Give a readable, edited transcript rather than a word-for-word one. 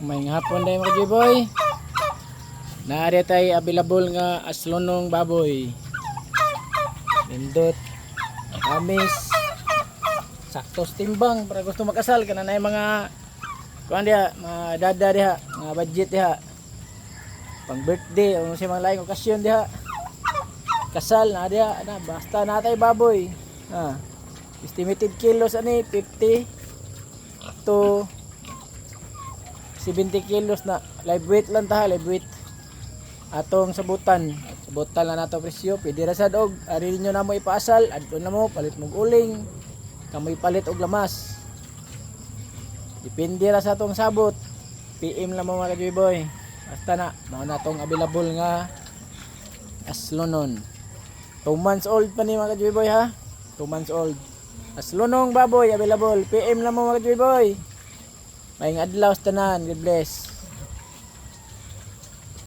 May hapon day mga boy. Naari tayo available nga aslonong baboy. Nindot, amis, saktos timbang para gusto makasal kana na mga kuan dia, mga dada diha, mga budget diha. Pang birthday o sa mga laing okasyon diha. Kasal na diha na basta natay baboy. Estimated kilos ani 50 to 70 kilos na live weight lang ta, live weight atong sabutan na nato presyo. Pwede ra sad og ari ninyo namo ipaasal adto na mo palit mog uling kamoy palit og lamas, depende ra sa atong sabot. PM lang mo mga boy, basta na mao na tong available nga aslonon. 2 months old pa ni mga boy ha, 2 months old aslonong baboy available. PM lang mo mga boy. May adlaw tanan. God bless.